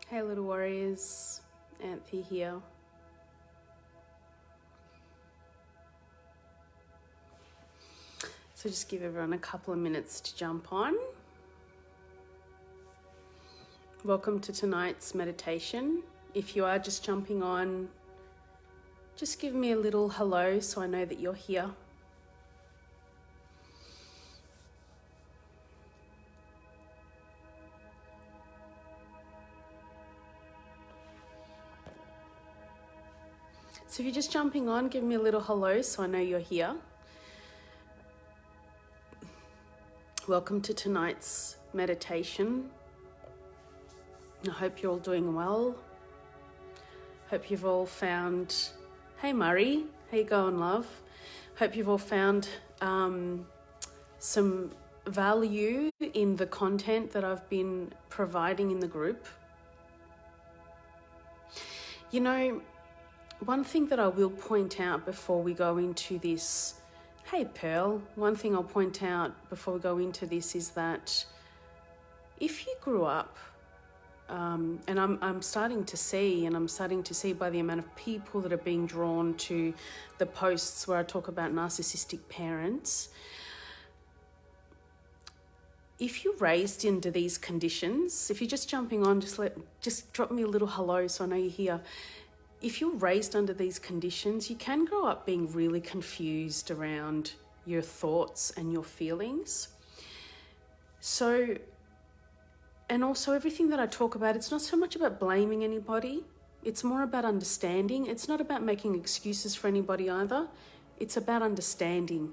Hey little warriors, Anthea here. So just give everyone a couple of minutes to jump on. Welcome to tonight's meditation. If you are just jumping on, just give me a little hello so I know that you're here. So if you're just jumping on, give me a little hello so I know you're here. Welcome to tonight's meditation. I hope you're all doing well. Hope you've all found, hey Murray, how you going, love? Hope you've all found some value in the content that I've been providing in the group. You know, one thing that I will point out before we go into this, hey Pearl, one thing I'll point out before we go into this is that if you grew up, and I'm starting to see by the amount of people that are being drawn to the posts where I talk about narcissistic parents, if you're raised into these conditions, if you're just jumping on, just drop me a little hello so I know you're here. If you're raised under these conditions, you can grow up being really confused around your thoughts and your feelings. So, and also everything that I talk about, it's not so much about blaming anybody. It's more about understanding. It's not about making excuses for anybody either. It's about understanding.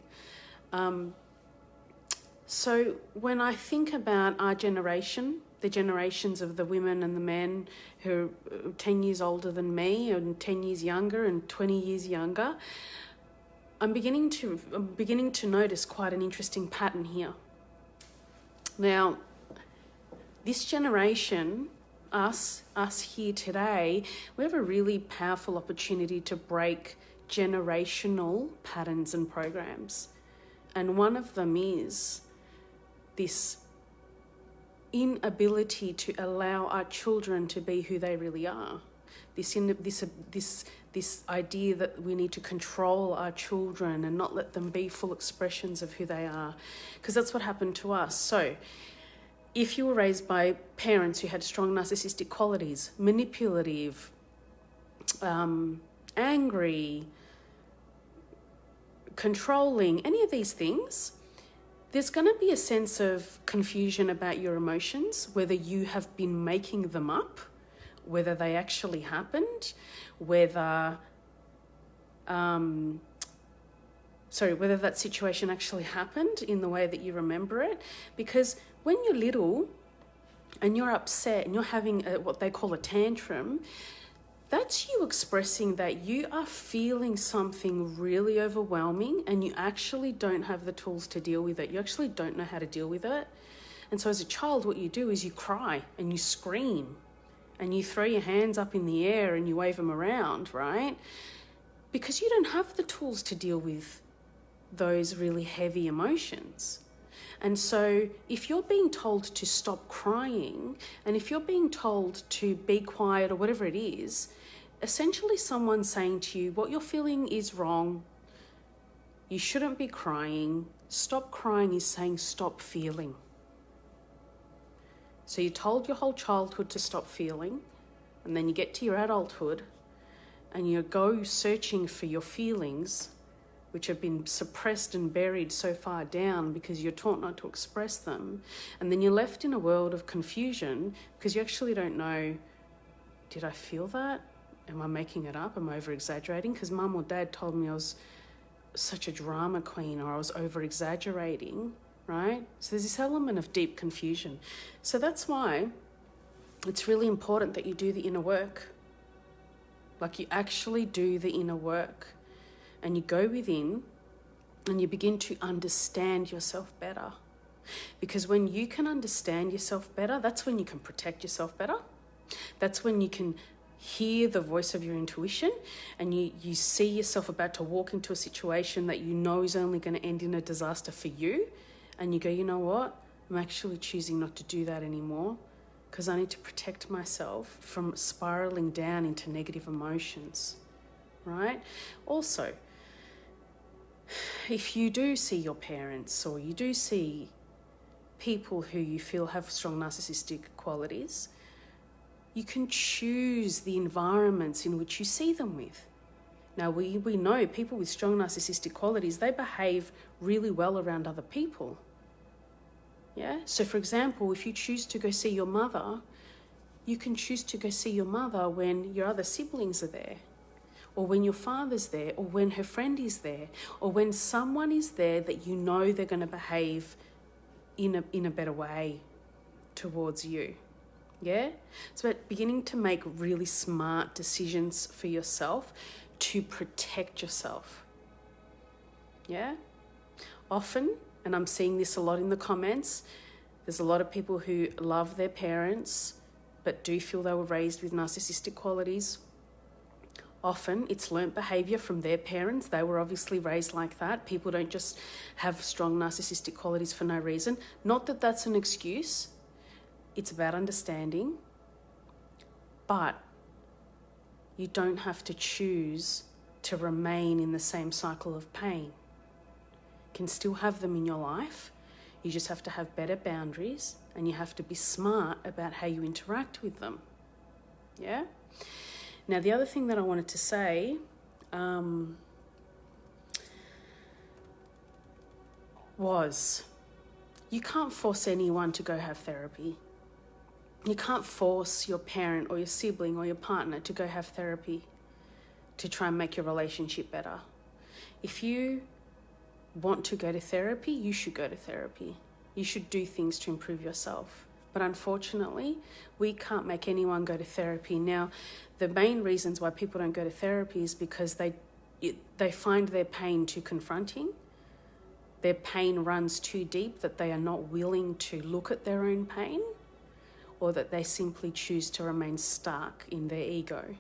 So when I think about our generation, the generations of the women and the men who are 10 years older than me and 10 years younger and 20 years younger, I'm beginning to notice quite an interesting pattern here. Now, this generation, us here today, we have a really powerful opportunity to break generational patterns and programs. And one of them is this inability to allow our children to be who they really are. This idea that we need to control our children and not let them be full expressions of who they are, because that's what happened to us. So if you were raised by parents who had strong narcissistic qualities, manipulative, angry, controlling, any of these things, there's going to be a sense of confusion about your emotions, whether you have been making them up, whether they actually happened, whether that situation actually happened in the way that you remember it. Because when you're little and you're upset and you're having what they call a tantrum, that's you expressing that you are feeling something really overwhelming and you actually don't have the tools to deal with it. You actually don't know how to deal with it. And so as a child, what you do is you cry and you scream and you throw your hands up in the air and you wave them around, right? Because you don't have the tools to deal with those really heavy emotions. And so if you're being told to stop crying and if you're being told to be quiet or whatever it is, essentially someone's saying to you, what you're feeling is wrong. You shouldn't be crying. Stop crying is saying stop feeling. So you're told your whole childhood to stop feeling, and then you get to your adulthood and you go searching for your feelings, which have been suppressed and buried so far down because you're taught not to express them. And then you're left in a world of confusion because you actually don't know, did I feel that? Am I making it up? Am I over-exaggerating? Because mum or dad told me I was such a drama queen or I was over-exaggerating, right? So there's this element of deep confusion. So that's why it's really important that you do the inner work. Like you actually do the inner work. And you go within and you begin to understand yourself better. Because when you can understand yourself better, that's when you can protect yourself better. That's when you can hear the voice of your intuition and you see yourself about to walk into a situation that you know is only going to end in a disaster for you. And you go, you know what? I'm actually choosing not to do that anymore. because I need to protect myself from spiraling down into negative emotions, right? Also, if you do see your parents or you do see people who you feel have strong narcissistic qualities, you can choose the environments in which you see them with. Now, we know people with strong narcissistic qualities, they behave really well around other people. Yeah? So, for example, if you choose to go see your mother, you can choose to go see your mother when your other siblings are there, or when your father's there, or when her friend is there, or when someone is there that you know they're going to behave in a better way towards you. Yeah? It's about beginning to make really smart decisions for yourself to protect yourself. Yeah? Often, and I'm seeing this a lot in the comments, there's a lot of people who love their parents but do feel they were raised with narcissistic qualities. Often it's learnt behaviour from their parents. They were obviously raised like that. People don't just have strong narcissistic qualities for no reason. Not that that's an excuse. It's about understanding. But you don't have to choose to remain in the same cycle of pain. You can still have them in your life. You just have to have better boundaries, and you have to be smart about how you interact with them. Yeah? Now, the other thing that I wanted to say was you can't force anyone to go have therapy. You can't force your parent or your sibling or your partner to go have therapy to try and make your relationship better. If you want to go to therapy, you should go to therapy. You should do things to improve yourself. But unfortunately, we can't make anyone go to therapy. Now, the main reasons why people don't go to therapy is because they find their pain too confronting. Their pain runs too deep that they are not willing to look at their own pain, or that they simply choose to remain stuck in their ego.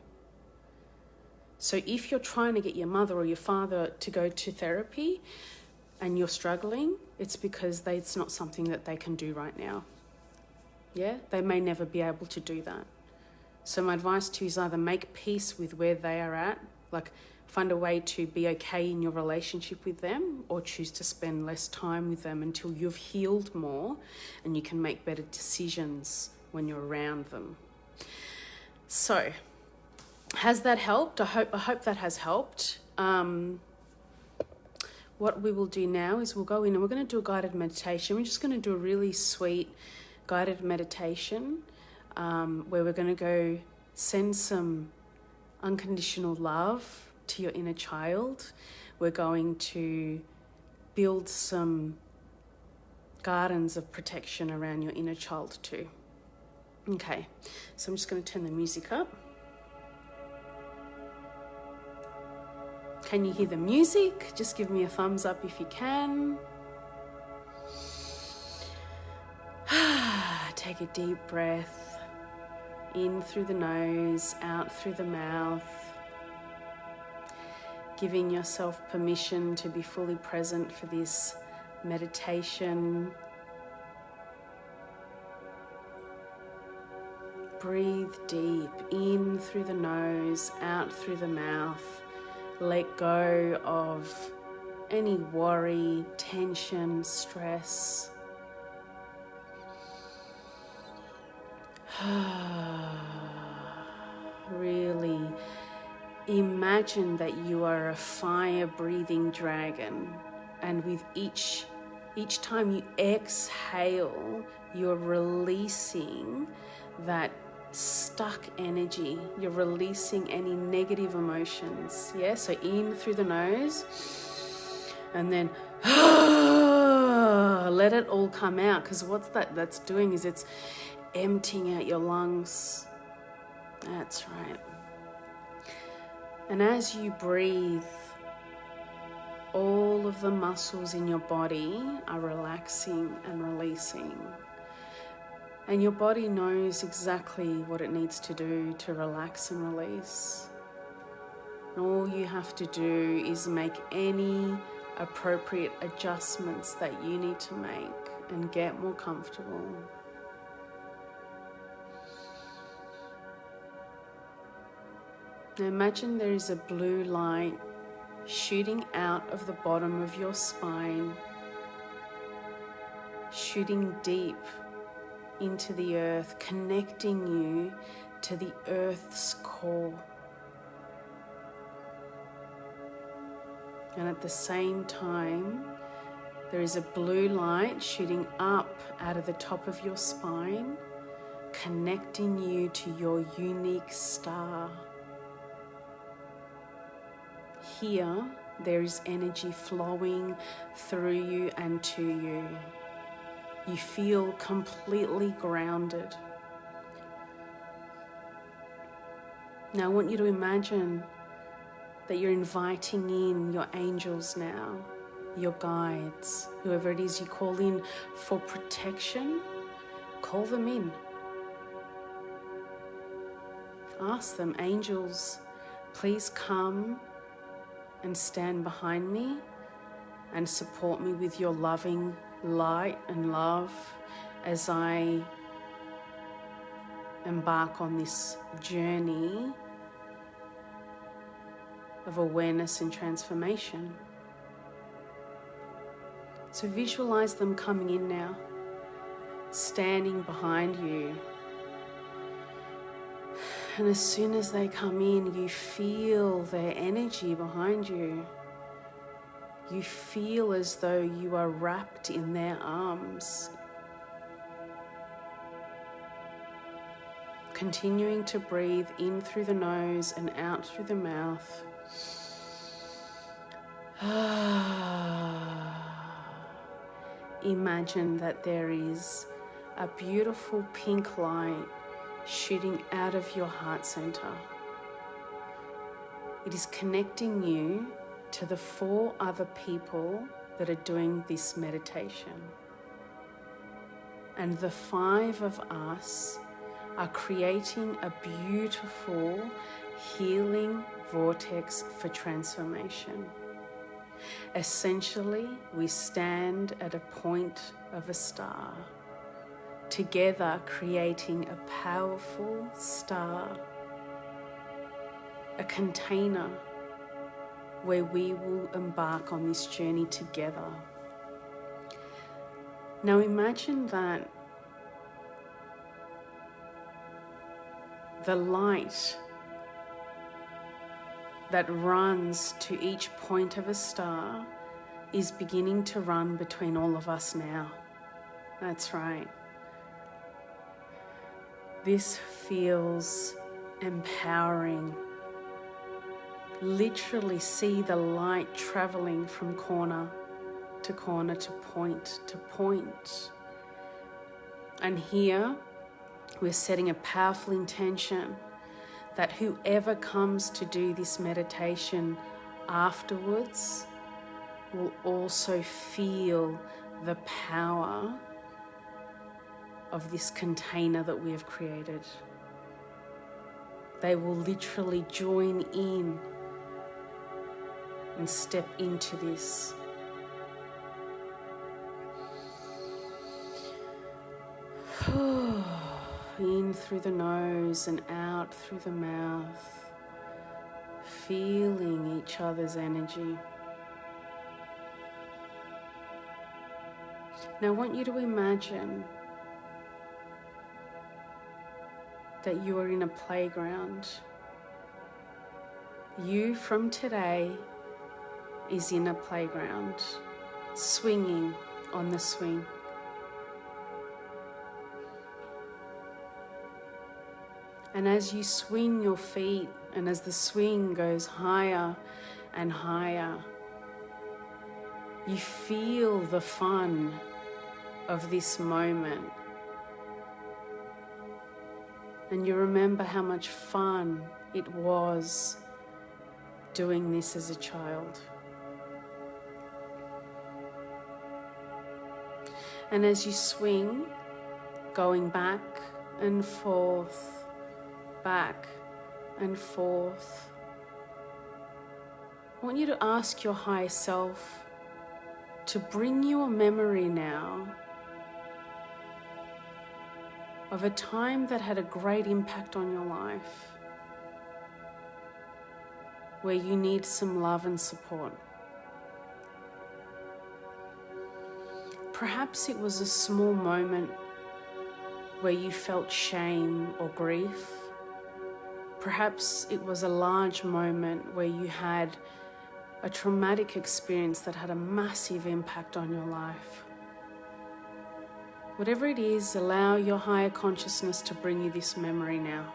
So if you're trying to get your mother or your father to go to therapy and you're struggling, it's because it's not something that they can do right now. Yeah, they may never be able to do that. So my advice to you is either make peace with where they are at, like find a way to be okay in your relationship with them, or choose to spend less time with them until you've healed more and you can make better decisions when you're around them. So, has that helped? I hope that has helped. What we will do now is we'll go in and we're going to do a guided meditation. We're just going to do a really sweet guided meditation where we're going to go send some unconditional love to your inner child. We're going to build some gardens of protection around your inner child too. Okay, so I'm just going to turn the music up. Can you hear the music? Just give me a thumbs up if you can. Take a deep breath in through the nose, out through the mouth. Giving yourself permission to be fully present for this meditation. Breathe deep in through the nose, out through the mouth. Let go of any worry, tension, stress. Really imagine that you are a fire-breathing dragon, and with each time you exhale, you're releasing that stuck energy. You're releasing any negative emotions. Yeah, so in through the nose, and then let it all come out, because what's that's doing is it's emptying out your lungs. That's right. And as you breathe, all of the muscles in your body are relaxing and releasing. And your body knows exactly what it needs to do to relax and release. And all you have to do is make any appropriate adjustments that you need to make and get more comfortable. Now imagine there is a blue light shooting out of the bottom of your spine, shooting deep into the earth, connecting you to the earth's core. And at the same time, there is a blue light shooting up out of the top of your spine, connecting you to your unique star. Here, there is energy flowing through you and to you. You feel completely grounded. Now I want you to imagine that you're inviting in your angels now, your guides, whoever it is you call in for protection, call them in. Ask them, angels, please come and stand behind me and support me with your loving light and love as I embark on this journey of awareness and transformation. So visualize them coming in now, standing behind you. And as soon as they come in, you feel their energy behind you. You feel as though you are wrapped in their arms. Continuing to breathe in through the nose and out through the mouth. Imagine that there is a beautiful pink light shooting out of your heart center. It is connecting you to the 4 other people that are doing this meditation. And the 5 of us are creating a beautiful healing vortex for transformation. Essentially, we stand at a point of a star, together creating a powerful star, a container where we will embark on this journey together. Now imagine that the light that runs to each point of a star is beginning to run between all of us now. That's right. This feels empowering. Literally see the light traveling from corner to corner, to point to point. And here we're setting a powerful intention that whoever comes to do this meditation afterwards will also feel the power of this container that we have created. They will literally join in and step into this. In through the nose and out through the mouth, feeling each other's energy. Now I want you to imagine that you are in a playground. You from today is in a playground, swinging on the swing. And as you swing your feet, and as the swing goes higher and higher, you feel the fun of this moment. And you remember how much fun it was doing this as a child. And as you swing, going back and forth, back and forth, I want you to ask your higher self to bring you a memory now of a time that had a great impact on your life. where you need some love and support. Perhaps it was a small moment where you felt shame or grief. Perhaps it was a large moment where you had a traumatic experience that had a massive impact on your life. Whatever it is, allow your higher consciousness to bring you this memory now.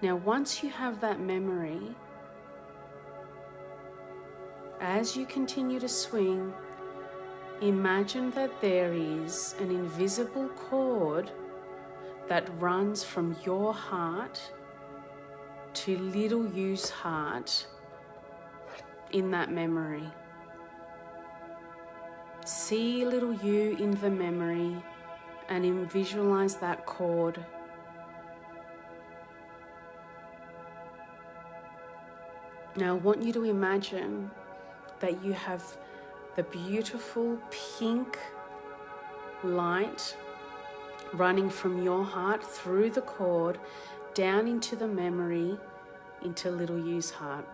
Now, once you have that memory, as you continue to swing, imagine that there is an invisible cord that runs from your heart to little you's heart in that memory. See little you in the memory and visualize that cord. Now I want you to imagine that you have the beautiful pink light running from your heart through the cord down into the memory, into little you's heart.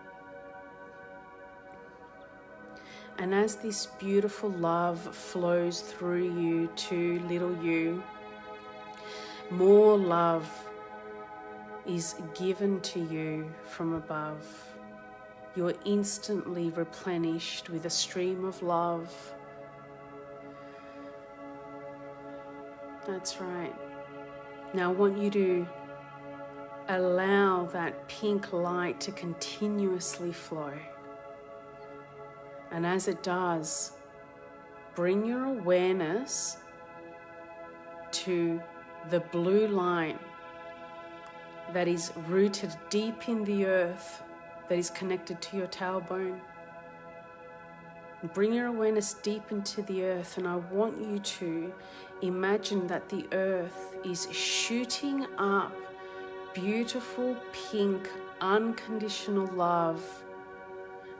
And as this beautiful love flows through you to little you, more love is given to you from above. You are instantly replenished with a stream of love. That's right. Now I want you to allow that pink light to continuously flow. And as it does, bring your awareness to the blue light that is rooted deep in the earth, that is connected to your tailbone. Bring your awareness deep into the earth, and I want you to imagine that the earth is shooting up beautiful pink unconditional love.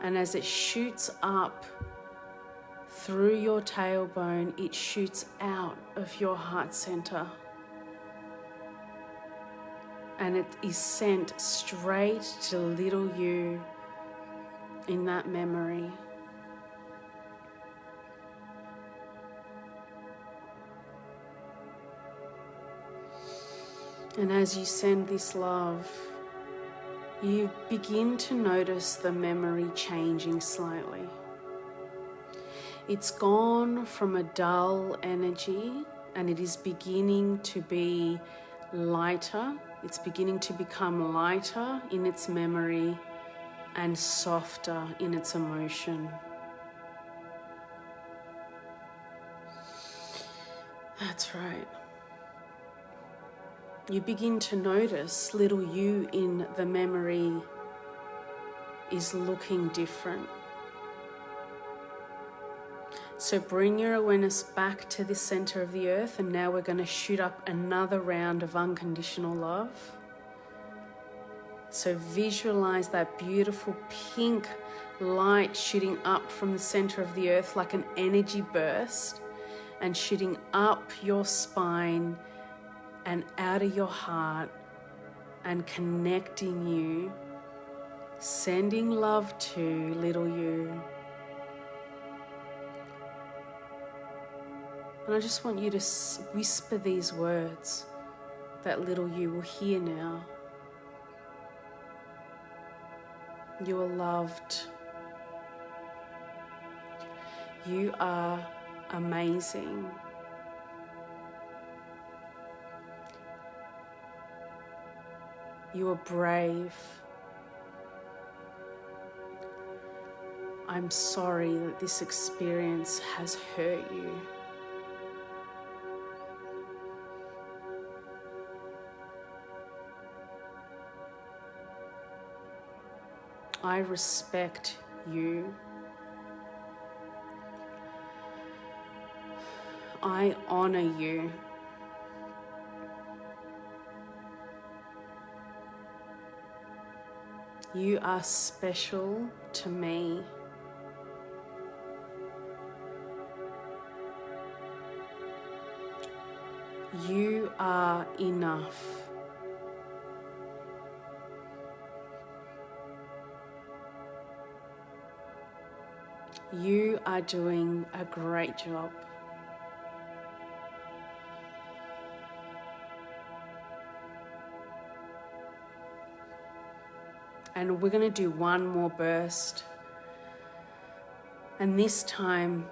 And as it shoots up through your tailbone, it shoots out of your heart center. And it is sent straight to little you in that memory. And as you send this love, you begin to notice the memory changing slightly. It's gone from a dull energy and it is beginning to be lighter. It's beginning to become lighter in its memory and softer in its emotion. That's right. You begin to notice little you in the memory is looking different. So bring your awareness back to the center of the earth, and now we're going to shoot up another round of unconditional love. So visualize that beautiful pink light shooting up from the center of the earth like an energy burst and shooting up your spine and out of your heart and connecting you, sending love to little you. And I just want you to whisper these words that little you will hear now. You are loved. You are amazing. You are brave. I'm sorry that this experience has hurt you. I respect you. I honor you. You are special to me. You are enough. You are doing a great job. And we're going to do one more burst. And this time,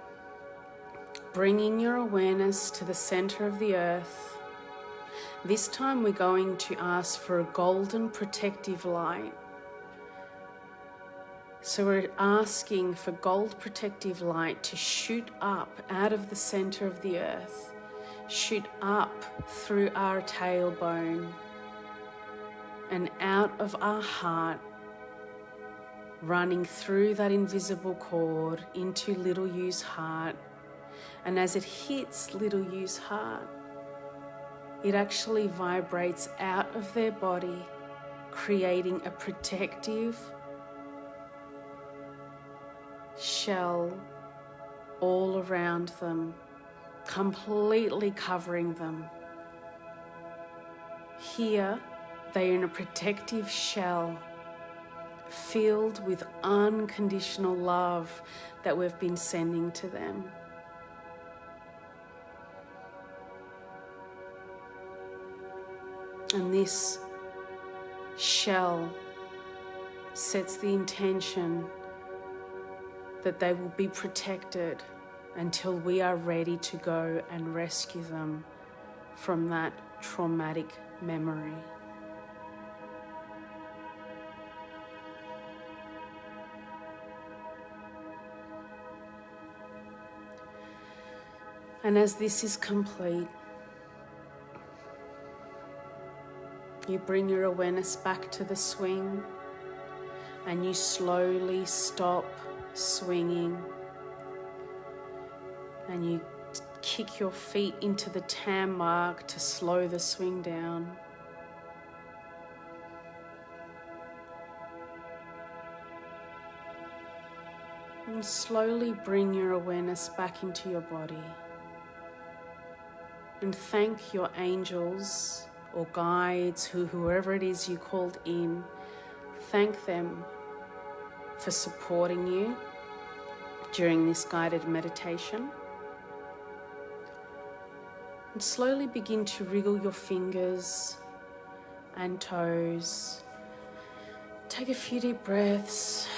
bringing your awareness to the center of the earth. This time we're going to ask for a golden protective light. So we're asking for gold protective light to shoot up out of the center of the earth, shoot up through our tailbone and out of our heart, running through that invisible cord into little Yu's heart. And as it hits little Yu's heart, it actually vibrates out of their body, creating a protective shell all around them, completely covering them. Here, they are in a protective shell filled with unconditional love that we've been sending to them. And this shell sets the intention that they will be protected until we are ready to go and rescue them from that traumatic memory. And as this is complete, you bring your awareness back to the swing and you slowly stop swinging and you kick your feet into the tam mark to slow the swing down. And slowly bring your awareness back into your body and thank your angels or guides, whoever it is you called in. Thank them for supporting you during this guided meditation. And slowly begin to wriggle your fingers and toes. Take a few deep breaths.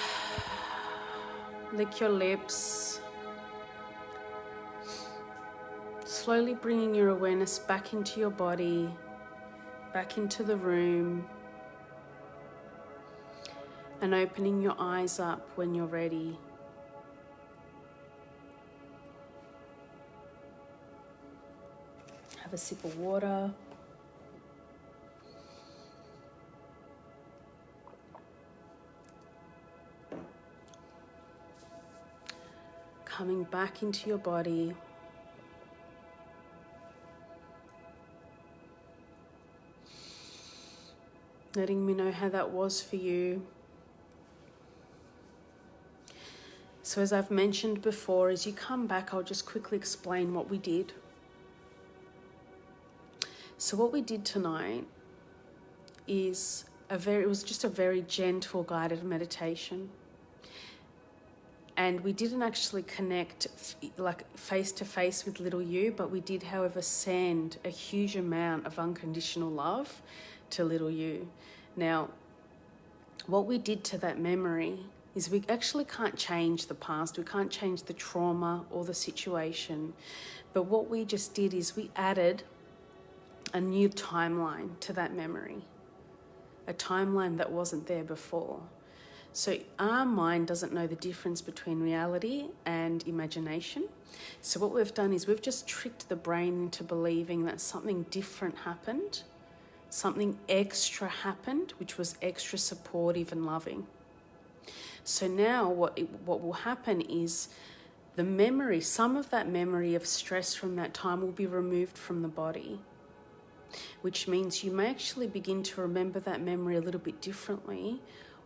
Lick your lips. Slowly bringing your awareness back into your body, back into the room, and opening your eyes up when you're ready. Have a sip of water. Coming back into your body. Letting me know how that was for you. So as I've mentioned before, as you come back, I'll just quickly explain what we did. So what we did tonight is it was just a very gentle guided meditation. And we didn't actually connect like face to face with little you, but we did, however, send a huge amount of unconditional love to little you. Now, what we did to that memory is we actually can't change the past. We can't change the trauma or the situation. But what we just did is we added a new timeline to that memory, a timeline that wasn't there before. So our mind doesn't know the difference between reality and imagination. So what we've done is we've just tricked the brain into believing that something different happened, something extra happened, which was extra supportive and loving. So now what will happen is the memory, some of that memory of stress from that time will be removed from the body, which means you may actually begin to remember that memory a little bit differently,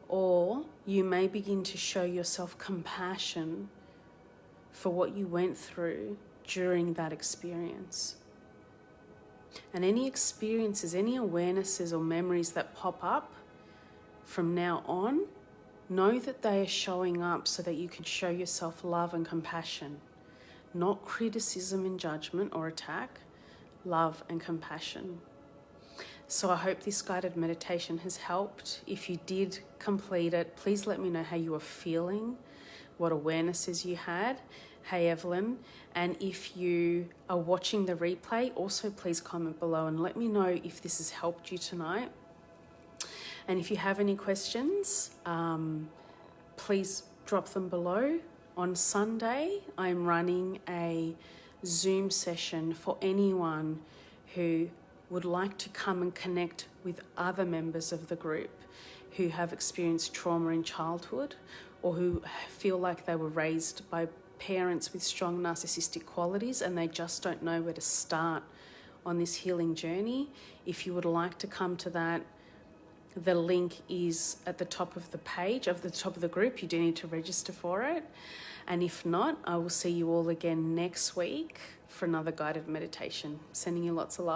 or you may begin to show yourself compassion for what you went through during that experience. And any experiences, any awarenesses or memories that pop up from now on, know that they are showing up so that you can show yourself love and compassion. Not criticism and judgment or attack, love and compassion. So I hope this guided meditation has helped. If you did complete it, please let me know how you were feeling, what awarenesses you had. Hey, Evelyn. And if you are watching the replay, also please comment below and let me know if this has helped you tonight. And if you have any questions, please drop them below. On Sunday, I'm running a Zoom session for anyone who would like to come and connect with other members of the group who have experienced trauma in childhood or who feel like they were raised by parents with strong narcissistic qualities and they just don't know where to start on this healing journey. If you would like to come to that, the link is at the top of the page, of the top of the group. You do need to register for it. And if not, I will see you all again next week for another guided meditation. Sending you lots of love.